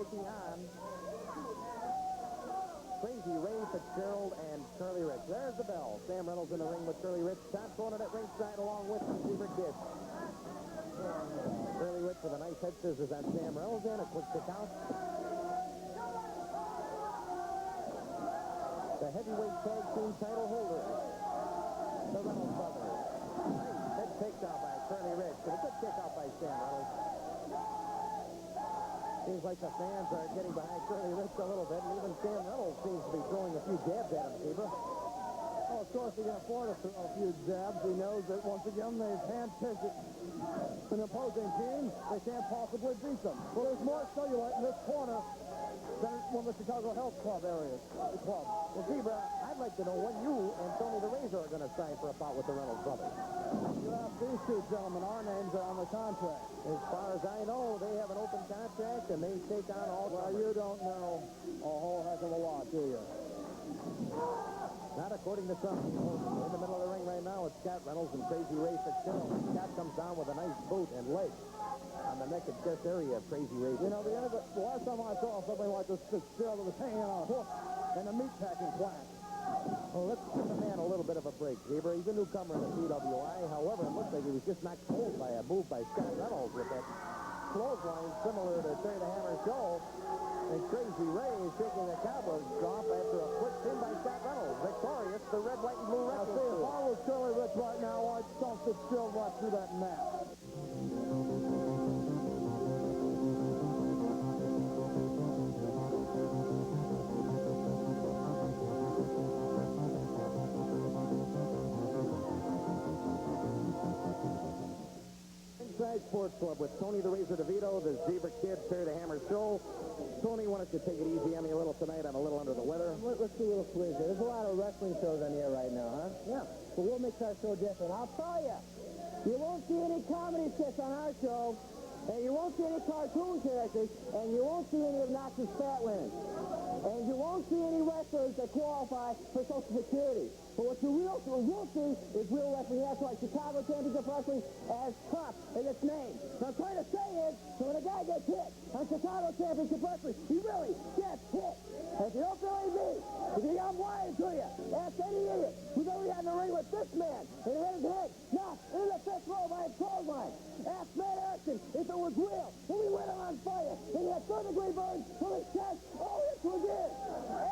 taking on Crazy Ray, Fitzgerald, and Curly Rich. There's the bell. Sam Reynolds in the ring with Curly Rich. Top corner at ringside along with the Zebra Kid. Curly Rich with a nice head scissors on Sam Reynolds and a quick kick out. The heavyweight tag team title holders, the Reynolds brothers. Nice head takedown by Curly Rich. And a good kick out by Sam Reynolds. Seems like the fans are getting behind Curly Rich a little bit, and even Sam Reynolds seems to be throwing a few jabs at him, Zebra. Oh, of course, he can afford to throw a few jabs. He knows that, once again, they've handpicked an opposing team. They can't possibly beat them. Well, there's more cellulite in this corner than one of the Chicago Health Club areas. Well, Zebra, I'd like to know when you and Tony the Razor are going to sign for a bout with the Reynolds brothers. You ask these two gentlemen. Our names are on the contract. As far as I know, they have an open contract, and they take on all... Well, you don't know a whole heck of a lot, do you? Not according to some people. In the middle of the ring right now, it's Scott Reynolds and Crazy Ray Fitzgerald. Scott comes down with a nice boot and leg on the neck and chest area of Crazy Ray. You know, the last time I saw something like this Fitzgerald was hanging on a hook in a meatpacking plant. Well, let's give the man a little bit of a break, Zebra. He's a newcomer in the PWI. However, it looks like he was just knocked cold by a move by Scott Reynolds with that clothesline similar to Terry the Hammer Scholl. And Crazy Ray is shaking the cowboys off after a quick pin by Scott Reynolds. Victorious, the red, white, and blue wrestling. If I was Curly Rich right now, I'd stomp Fitzgerald right through that mat. Inside Sports Club with Tony the Razor Devito, the Zebra Kid, Terry the Hammer Scholl. Tony, why don't you take it easy on me a little tonight? I'm a little under the weather. Let's do a little quiz here. There's a lot of wrestling shows on here right now, huh? Yeah. But what makes our show different? I'll tell you. You won't see any comedy skits on our show, and you won't see any cartoon characters, and you won't see any obnoxious fat women. And you won't see any wrestlers that qualify for Social Security. But what you will see is real wrestling. That's why Chicago Championship Wrestling has tough in its name. What I'm trying to say is, so when a guy gets hit on Chicago Championship Wrestling, he really gets hit. And if you don't believe me, if you got lying to you, ask any idiot who's ever got in the ring with this man and hit his head knocked into the fifth row by a clothesline. Ask Matt Erickson if it was real when we lit him on fire and he had third-degree burns from his chest all this was in.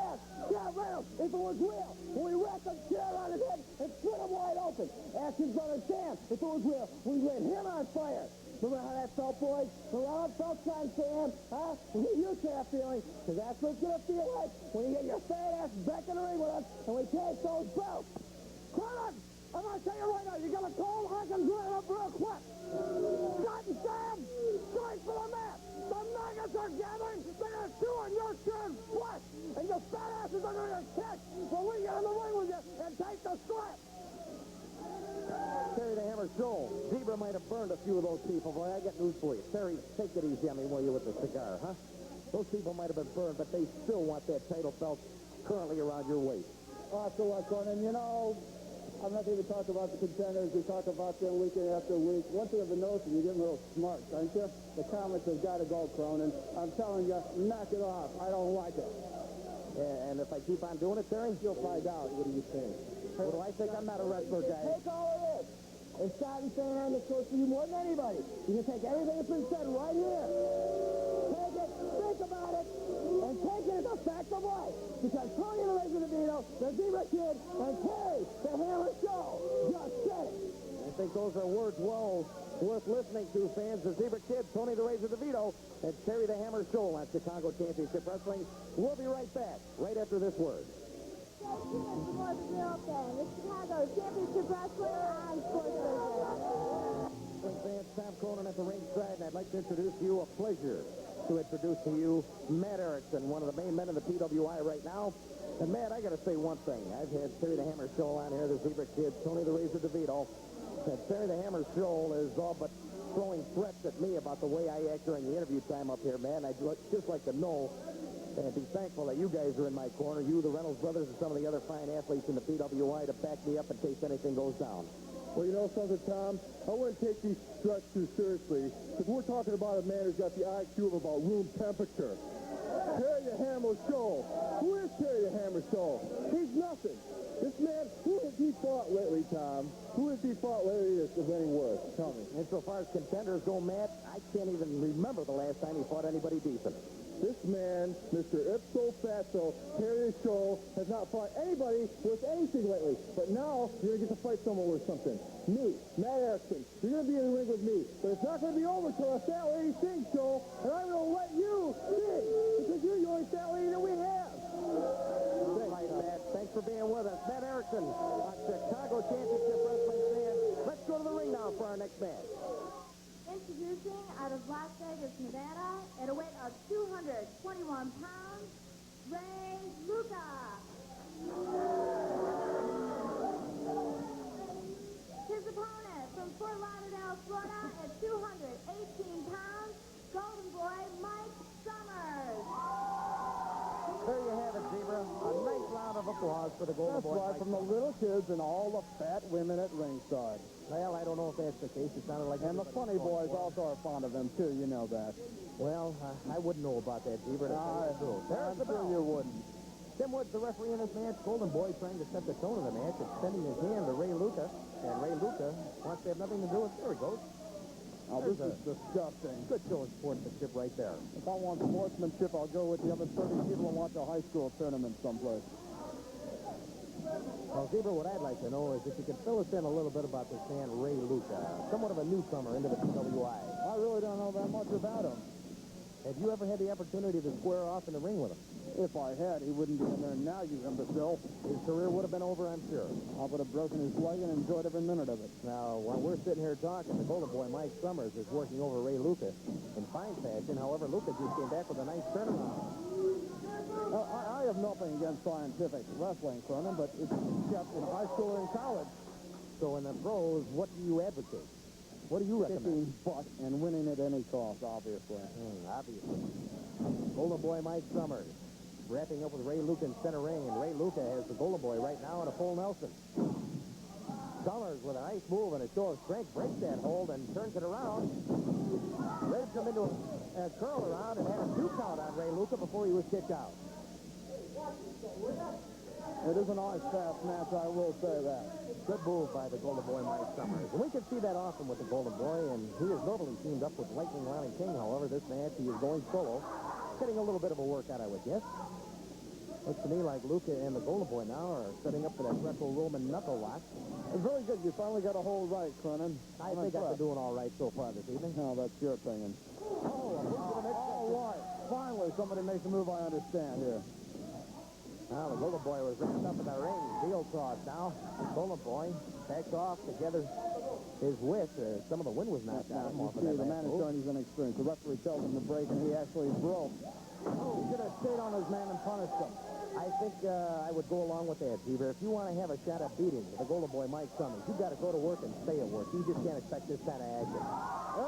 Ask Scott Reynolds if it was real when we wrapped a chair on his head and split him wide open. Ask his brother Sam if it was real when we lit him on fire. Remember how that felt, boys? Remember how it felt, John Sam? Huh? We used to have feeling, because that's what it's going to feel like when you get your fat ass back in the ring with us and we take those belts. Carlos, I'm going to tell you right now, you're going to call Hawkins right up real quick. Scott and Sam, strike for the mat. The maggots are gathering. They are chewing your skin's flesh. And your fat asses are going to catch when we get in the ring with you and take the strap. Terry the Hammer Scholl. Zebra might have burned a few of those people, but I got news for you. Terry, take it easy on me, will you, with the cigar, huh? Those people might have been burned, but they still want that title belt currently around your waist. Oh, so what's going on? You know, I'm not even talking about the contenders. We talk about them week after week. One thing I've been noticing, you're getting a little smart, aren't you? The comments have got to go, Cronin. I'm telling you, knock it off. I don't like it. Yeah, and if I keep on doing it, Terry? You'll find out. What do you think? What do I think? I'm not a wrestler, guy. Take all of this. And Scott and Sam, this goes for you more than anybody. You can take everything that's been said right here. Take it, think about it, and take it as a fact of life. Because Tony the Razor Devito, the Zebra Kid, and Terry, the Hammer Scholl, just said it. I think those are words well worth listening to, fans. The Zebra Kid, Tony the Razor DeVito, and Terry the Hammer Scholl on Chicago Championship Wrestling. We'll be right back, right after this word. For the real thing. The Chicago Championship Wrestling on Sports Vision. Fans, Tom Cronin at the ringside, and I'd like to introduce to you, a pleasure to introduce to you Matt Erickson, one of the main men in the PWI right now. And Matt, I got to say one thing. I've had Terry the Hammer Scholl on here, the Zebra Kid, Tony the Razor DeVito. And Terry the Hammer Scholl is all but throwing threats at me about the way I act during the interview time up here, man. I'd just like to know and be thankful that you guys are in my corner, you, the Reynolds brothers, and some of the other fine athletes in the PWI to back me up in case anything goes down. Well, you know something, Tom? I wouldn't take these threats too seriously, because we're talking about a man who's got the IQ of about room temperature. Terry Hammer Scholl. Who is Terry Hammer Scholl? He's nothing. This man, who has he fought lately, Tom? Who has he fought lately that's of any worth? Tell me. Insofar as contenders go, Matt, I can't even remember the last time he fought anybody decent. This man, Mr. Ipso Fatso, Terry Scholl, has not fought anybody worth anything lately. But now, you're going to get to fight someone worth something. Me, Matt Erickson. You're going to be in the ring with me. But it's not going to be over till a fat lady sings, Scholl. And I'm going to let you sing. Because you're the only fat lady that we have. All right, Matt. Thanks for being with us. Matt Erickson on Chicago Championship Wrestling Stand. Let's go to the ring now for our next match. Introducing out of Las Vegas, Nevada, at a weight of 221 pounds, Ray Luca. His opponent from Fort Lauderdale, Florida, at 218 pounds, Golden Boy Mike Summers. There you have it, Zebra. A nice round of applause for the Golden That's Boy. right, from the little kids and all the fat women at ringside. Well, I don't know if that's the case. It sounded like... And the funny boys also are fond of him, too. You know that. Well, I wouldn't know about that, Zebra. I'm There's the sure bell. you wouldn't. Tim Woods, the referee in this match. Golden Boy trying to set the tone of the match, extending his hand to Ray Luca. And Ray Luca wants to have nothing to do with... There he goes. Now, this is disgusting. Good show of sportsmanship right there. If I want sportsmanship, I'll go with the other 30 people and watch a high school tournament someplace. Well, Zebra, what I'd like to know is if you could fill us in a little bit about this man, Ray Luca, somewhat of a newcomer into the PWI. I really don't know that much about him. Have you ever had the opportunity to square off in the ring with him? If I had, he wouldn't be in there now, you imbecile. His career would have been over, I'm sure. I would have broken his leg and enjoyed every minute of it. Now, while we're sitting here talking, the Golden Boy, Mike Summers, is working over Ray Luca in fine fashion. However, Luca just came back with a nice turnaround. I have nothing against scientific wrestling, Cronin, but it's kept in high school or in college. So in the pros, what do you advocate? What do you recommend? Kicking butt and winning at any cost, obviously. Obviously. Golden Boy, Mike Summers, wrapping up with Ray Luca in center ring, and Ray Luca has the Golden Boy right now in a full Nelson. Summers with a nice move and a show of strength breaks that hold and turns it around. Raids him into a curl around and had a 2 count on Ray Luca before he was kicked out. It is a nice, fast match, I will say that. Good move by the Golden Boy, Mike Summers. And we can see that often with the Golden Boy, and he is normally teamed up with Lightning Ronnie King. However, this match he is going solo. Getting a little bit of a workout, I would guess. Looks to me like Luca and the Golden Boy now are setting up for that Greco-Roman knuckle lock. It's very good. You finally got a hold right, Cronin. I think I've been doing all right so far this evening. No, that's your opinion. Oh, a move to the midsection. All right. Finally, somebody makes a move I understand here. Now, the Golden Boy was wrapped up in the ring. Heel toss now. The Golden Boy backs off together his wit. Some of the wind was knocked out of him You off of see, that the last man is move. showing he's inexperienced. The referee tells him to break, and he actually broke. He should have stayed on his man and punished him. I think I would go along with that, Zebra. If you want to have a shot at beating the Golden Boy, Mike Summers, you've got to go to work and stay at work. You just can't expect this kind of action.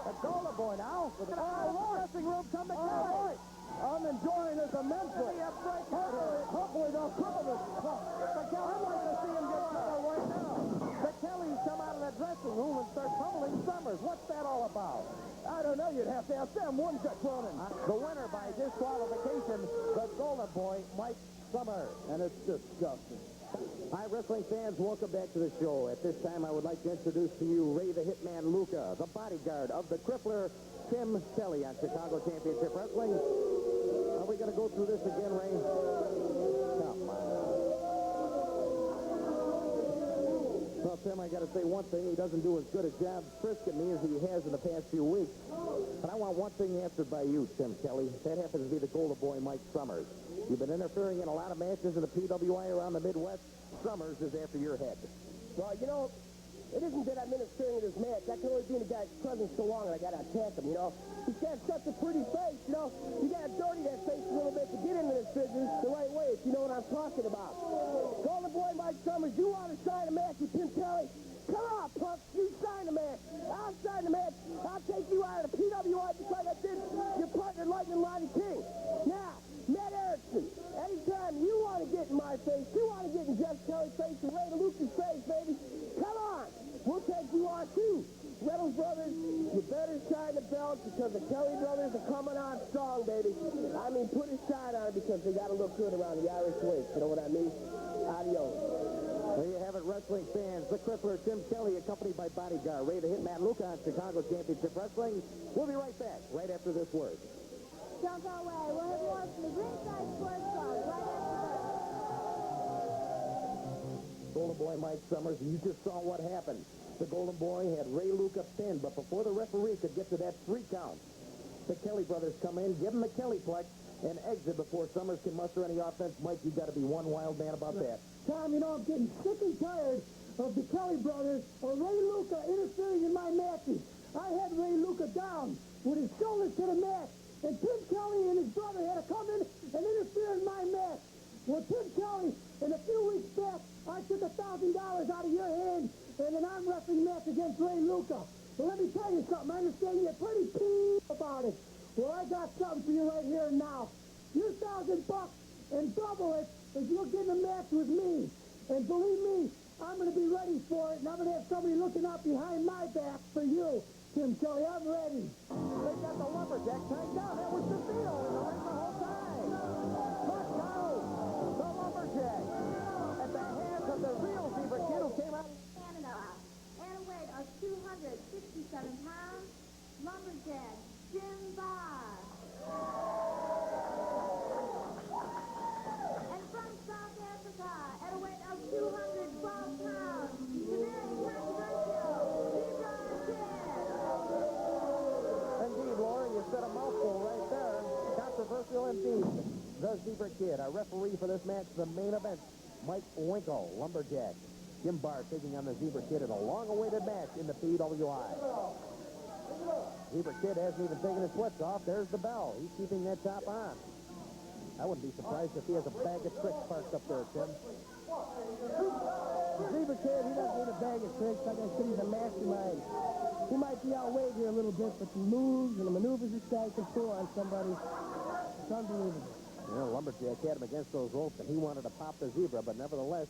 The Golden Boy now with the dressing room come to Kelly. I'm enjoying this immensely. Hopefully they'll cripple this punk. But Kelly, I'd like to see him get trouble right now. The Kellys come out of the dressing room and start pummeling Summers. What's that all about? I don't know. You'd have to ask them, wouldn't you, Cronin? The winner by disqualification, the Golden Boy, Mike Summers. And it's disgusting. Hi, wrestling fans. Welcome back to the show. At this time, I would like to introduce to you Ray the Hitman Luca, the bodyguard of the crippler Tim Kelly on Chicago Championship Wrestling. Are we going to go through this again, Ray? Come on. Well, Tim, I got to say one thing. He doesn't do as good a job frisking me as he has in the past few weeks. But I want one thing answered by you, Tim Kelly. That happens to be the Golden Boy, Mike Summers. You've been interfering in a lot of matches in the PWI around the Midwest. Summers is after your head. Well, you know, it isn't that I'm interfering in this match. I can only be in the guy's presence so long and I gotta attack him, you know. He's got such a pretty face, you know. You gotta dirty that face a little bit to get into this business the right way, if you know what I'm talking about. Golden Boy Mike Summers, you want to sign a match with Tim Kelly? Come on, punk. You sign the match. I'll sign the match. I'll take you out of the PWI just like I did your partner, Lightning Ronnie King. Now, Matt Erickson, anytime you want to get in my face, you want to get in Jeff Kelly's face and Ray Luca's face, baby, come on. We'll take you on, too. Reynolds brothers, you better sign the belt because the Kelly brothers are coming on strong, baby. I mean, put a shine on it because they got to look good around the Irish waist. You know what I mean? Adios. There you have it, wrestling fans. The Crippler, Tim Kelly, accompanied by Bodyguard. Ray the Hitman Luca on Chicago Championship Wrestling. We'll be right back, right after this word. Don't go away. We'll have more from the Ringside Sports Club right after this. Golden Boy Mike Summers, you just saw what happened. The Golden Boy had Ray Luca pinned, but before the referee could get to that 3 count, the Kelly brothers come in, give him the Kellyplex, and exit before Summers can muster any offense. Mike, you got to be one wild man about that. Tom, you know, I'm getting sick and tired of the Kelly brothers or Ray Luca interfering in my matches. I had Ray Luca down with his shoulders to the mat, and Tim Kelly and his brother had to come in and interfere in my match. Well, Tim Kelly, in a few weeks back, I took $1,000 out of your hand in an arm wrestling match against Ray Luca. Well, let me tell you something. I understand you're pretty about it. Well, I got something for you right here and now. Your $1,000 and double it if you'll get in a match with me. And believe me, I'm going to be ready for it, and I'm going to have somebody looking out behind my back for you. Tim Kelly, I'm ready. They got the Lumberjack tied down. That was Devito in the ring the whole time. Look out! The Lumberjack at the hands of the real Zebra Kid who came out. Canada, at a weight of 267 pounds, Lumberjack, Jim Barr. And from South Africa, at a weight of 212 pounds, the very controversial Zebra Kid. Indeed, Lauren, you said a mouthful right there. Controversial indeed. The Zebra Kid, our referee for this match, the main event, Mike Winkle, Lumberjack. Jim Barr taking on the Zebra Kid in a long-awaited match in the PWI. Zebra Kid hasn't even taken his sweats off. There's the bell. He's keeping that top on. I wouldn't be surprised if he has a bag of tricks parked up there, Tim. Zebra Kid, he doesn't need a bag of tricks. Like I said, he's a mastermind. He might be outweighed here a little bit, but the moves and the maneuvers this guy can pull on somebody, it's unbelievable. You know, Lumberjack had him against those ropes, and he wanted to pop the Zebra, but nevertheless,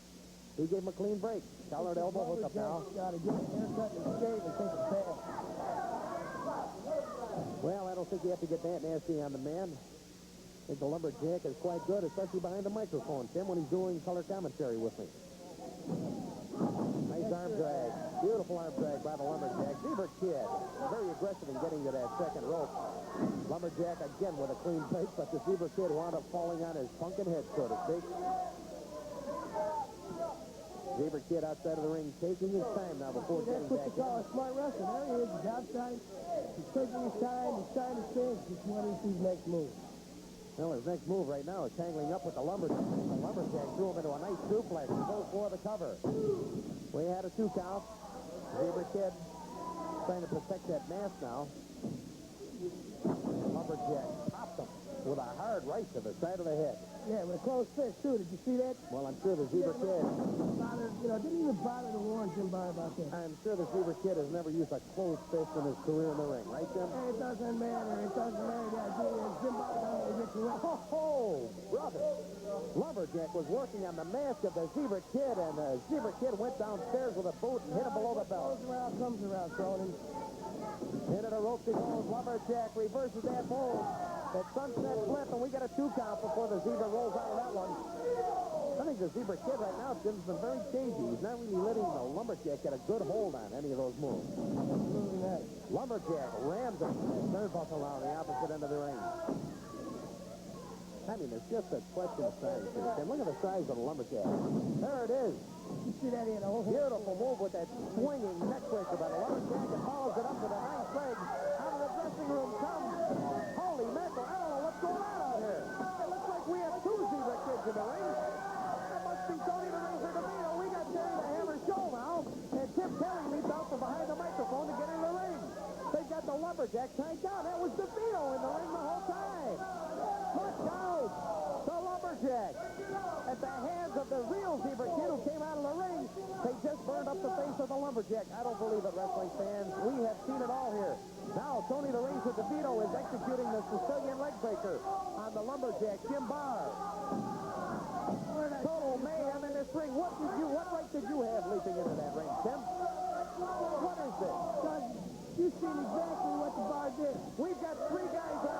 he gave him a clean break. Collared elbow hook up now. Got to get a haircut and shave and take a bath. Well, I don't think you have to get that nasty on the man. I think the Lumberjack is quite good, especially behind the microphone, Tim, when he's doing color commentary with me. Nice arm drag. Beautiful arm drag by the Lumberjack. Zebra Kid, very aggressive in getting to that second rope. Lumberjack again with a clean break, but the Zebra Kid wound up falling on his pumpkin head, so to speak. Zebra Kid outside of the ring, taking his time now before getting That's what back you call in. a smart wrestler. There he is, he's outside. He's taking his time, he's trying to think. He's wanting to see his next move. Well, his next move right now is tangling up with the Lumberjack. The Lumberjack threw him into a nice suplex. He goes for the cover. We had a 2 count. Zebra Kid trying to protect that mask now. Lumberjack popped him with a hard right to the side of the head. Yeah, with a closed fist, too. Did you see that? Well, I'm sure the Zebra Kid... Didn't even bother to warn Jim Barr about that. I'm sure the Zebra Kid has never used a closed fist in his career in the ring, right, Jim? It doesn't matter. It doesn't matter. The idea is Jim Barr doesn't get you up. Oh, brother. Lumberjack was working on the mask of the Zebra Kid, and the Zebra Kid went downstairs with a boot and hit him below the belt. Comes around, Tony. Into the ropes he goes. Lumberjack reverses that hold. That sunset flip, and we get a 2 count before the Zebra rolls out of that one. I think the Zebra Kid right now, Jim's been very cagey. He's not really letting the Lumberjack get a good hold on any of those moves. Lumberjack rams him. Turnbuckle on the opposite end of the ring. I mean, it's just a question of size here, Tim. Look at the size of the Lumberjack. There it is. You see that in a whole Beautiful move with that swinging neckbreaker by the Lumberjack, and follows it up with a nice leg. Out of the dressing room comes. Holy mackerel, I don't know what's going on out here. It looks like we have 2 Zebra Kids in the ring. That must be Tony the Razor Devito. We got Terry the Hammer Scholl now, and Tim Kelly leaps out from behind the microphone to get in the ring. They got the Lumberjack tied down. That was Devito in the ring the whole time. Look out! The Lumberjack at the hands of the real Zebra Kid who came out of the ring. They just burned up the face of the Lumberjack. I don't believe it, wrestling fans. We have seen it all here. Now, Tony the Razor DeVito is executing the Sicilian leg breaker on the Lumberjack, Jim Barr. Total mayhem in this ring. What right did you have leaping into that ring, Tim? What is this? You've seen exactly what the Barr did. We've got three guys